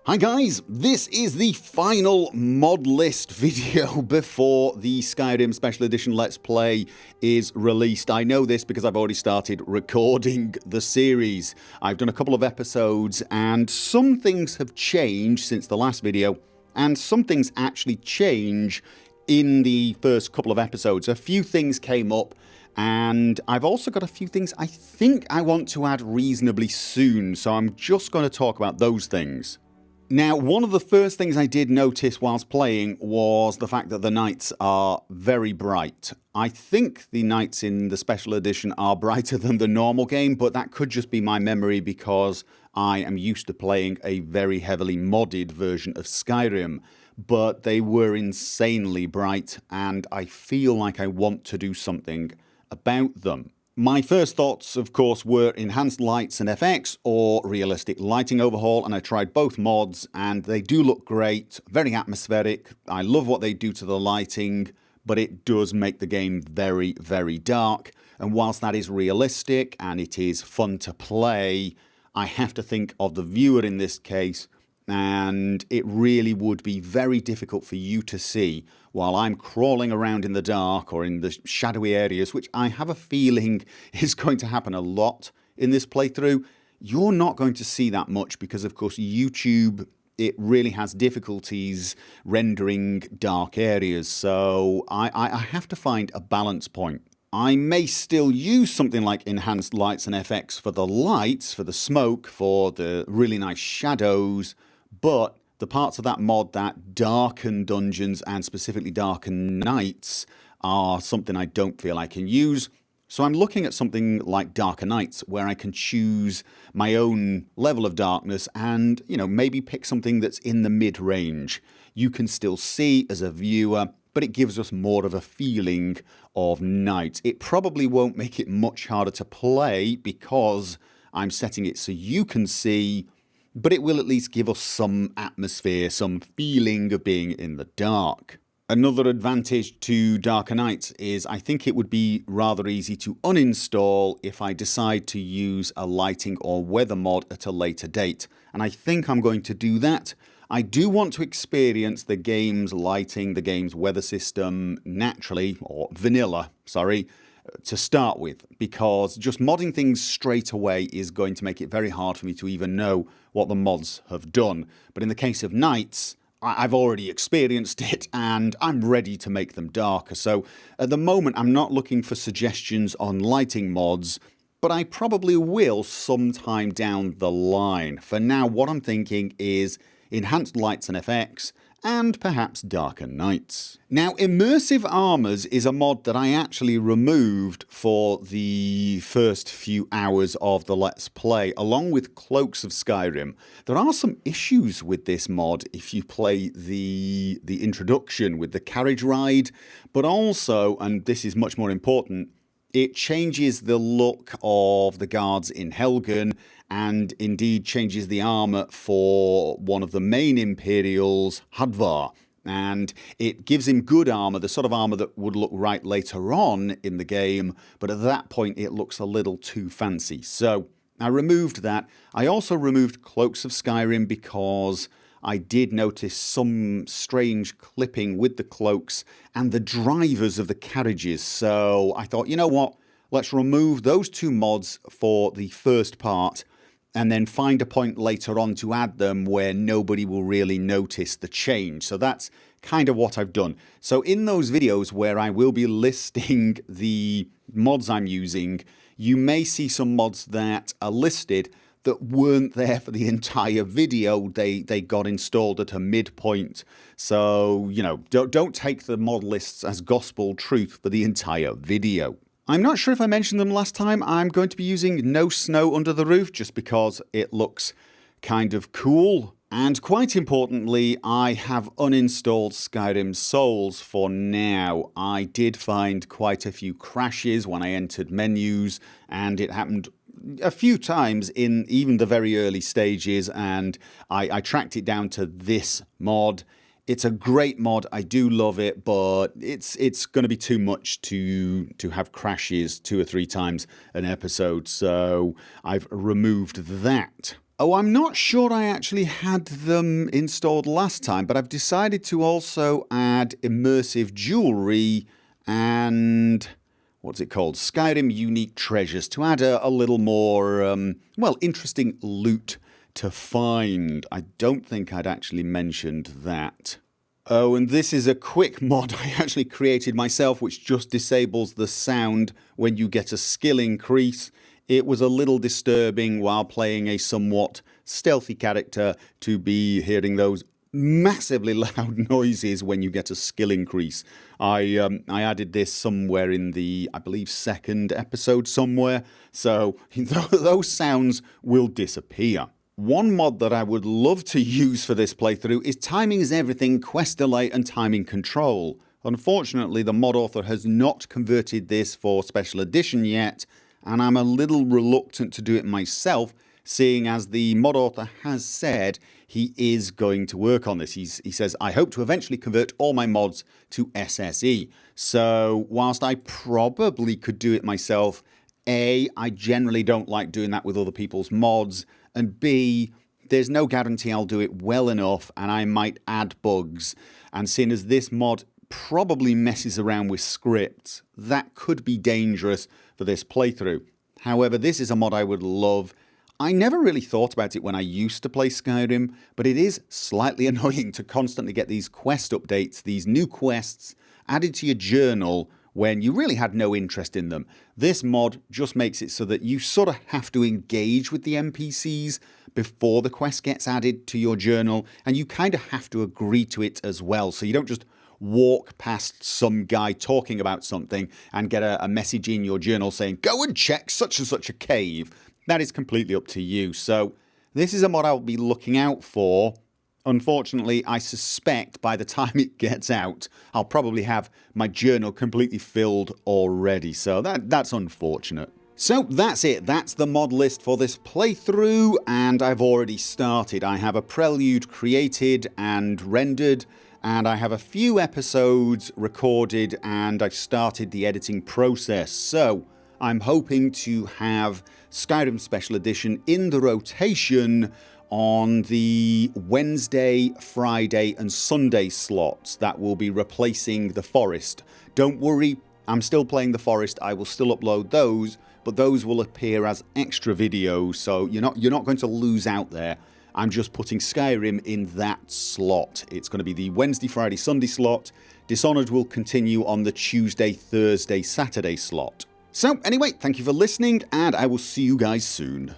Hi guys, this is the final mod list video before the Skyrim Special Edition Let's Play is released. I know this because I've already started recording the series. I've done a couple of episodes and some things have changed since the last video, and some things actually change in the first couple of episodes. A few things came up, and I've also got a few things I think I want to add reasonably soon, so I'm just going to talk about those things. Now, one of the first things I did notice whilst playing was the fact that the nights are very bright. I think the nights in the special edition are brighter than the normal game, but that could just be my memory because I am used to playing a very heavily modded version of Skyrim. But they were insanely bright, and I feel like I want to do something about them. My first thoughts, of course, were enhanced lights and FX or realistic lighting overhaul, and I tried both mods and they do look great, very atmospheric. I love what they do to the lighting, but it does make the game very, very dark. And whilst that is realistic and it is fun to play, I have to think of the viewer in this case, and it really would be very difficult for you to see while I'm crawling around in the dark or in the shadowy areas, which I have a feeling is going to happen a lot in this playthrough. You're not going to see that much because, of course, YouTube, it really has difficulties rendering dark areas, so I have to find a balance point. I may still use something like enhanced lights and FX for the lights, for the smoke, for the really nice shadows, but the parts of that mod that darken dungeons and specifically darken nights are something I don't feel I can use. So I'm looking at something like Darker Nights, where I can choose my own level of darkness and, maybe pick something that's in the mid-range. You can still see as a viewer, but it gives us more of a feeling of night. It probably won't make it much harder to play because I'm setting it so you can see, but it will at least give us some atmosphere, some feeling of being in the dark. Another advantage to Darker Nights is I think it would be rather easy to uninstall if I decide to use a lighting or weather mod at a later date, and I think I'm going to do that. I do want to experience the game's lighting, the game's weather system naturally, or vanilla, sorry, to start with, because just modding things straight away is going to make it very hard for me to even know what the mods have done. But in the case of nights, I've already experienced it and I'm ready to make them darker. So at the moment, I'm not looking for suggestions on lighting mods, but I probably will sometime down the line. For now, what I'm thinking is enhanced lights and FX, and perhaps darker nights. Now, Immersive Armors is a mod that I actually removed for the first few hours of the Let's Play, along with Cloaks of Skyrim. There are some issues with this mod if you play the introduction with the carriage ride, but also, and this is much more important, it changes the look of the guards in Helgen, and indeed changes the armor for one of the main Imperials, Hadvar. And it gives him good armor, the sort of armor that would look right later on in the game, but at that point it looks a little too fancy. So I removed that. I also removed Cloaks of Skyrim because I did notice some strange clipping with the cloaks and the drivers of the carriages. So I thought, you know what, let's remove those two mods for the first part and then find a point later on to add them where nobody will really notice the change. So that's kind of what I've done. So in those videos where I will be listing the mods I'm using, you may see some mods that are listed that weren't there for the entire video. They got installed at a midpoint. So, don't take the mod lists as gospel truth for the entire video. I'm not sure if I mentioned them last time. I'm going to be using No Snow Under the Roof just because it looks kind of cool. And quite importantly, I have uninstalled Skyrim Souls for now. I did find quite a few crashes when I entered menus, and it happened a few times in even the very early stages, and I tracked it down to this mod. It's a great mod, I do love it, but it's going to be too much to have crashes 2 or 3 times an episode, so I've removed that. Oh, I'm not sure I actually had them installed last time, but I've decided to also add immersive jewelry and what's it called? Skyrim unique treasures to add a little more, well, interesting loot to find. I don't think I'd actually mentioned that. Oh, and this is a quick mod I actually created myself, which just disables the sound when you get a skill increase. It was a little disturbing while playing a somewhat stealthy character to be hearing those massively loud noises when you get a skill increase. I added this somewhere in the, I believe, second episode somewhere, so those sounds will disappear. One mod that I would love to use for this playthrough is Timing is Everything Quest Delay and Timing Control. Unfortunately, the mod author has not converted this for Special Edition yet, and I'm a little reluctant to do it myself, seeing as the mod author has said he is going to work on this. He says, I hope to eventually convert all my mods to SSE. So whilst I probably could do it myself, A, I generally don't like doing that with other people's mods, and B, there's no guarantee I'll do it well enough and I might add bugs. And seeing as this mod probably messes around with scripts, that could be dangerous for this playthrough. However, this is a mod I would love. I never really thought about it when I used to play Skyrim, but it is slightly annoying to constantly get these quest updates, these new quests added to your journal when you really had no interest in them. This mod just makes it so that you sort of have to engage with the NPCs before the quest gets added to your journal, and you kind of have to agree to it as well, so you don't just walk past some guy talking about something and get a message in your journal saying, go and check such and such a cave. That is completely up to you. So this is a mod I'll be looking out for. Unfortunately, I suspect by the time it gets out, I'll probably have my journal completely filled already. So that's unfortunate. So that's it. That's the mod list for this playthrough, and I've already started. I have a prelude created and rendered, and I have a few episodes recorded, and I've started the editing process. So I'm hoping to have Skyrim Special Edition in the rotation on the Wednesday, Friday and Sunday slots that will be replacing the Forest. Don't worry, I'm still playing the Forest. I will still upload those, but those will appear as extra videos, so you're not going to lose out there. I'm just putting Skyrim in that slot. It's going to be the Wednesday, Friday, Sunday slot. Dishonored will continue on the Tuesday, Thursday, Saturday slot. So anyway, thank you for listening, and I will see you guys soon.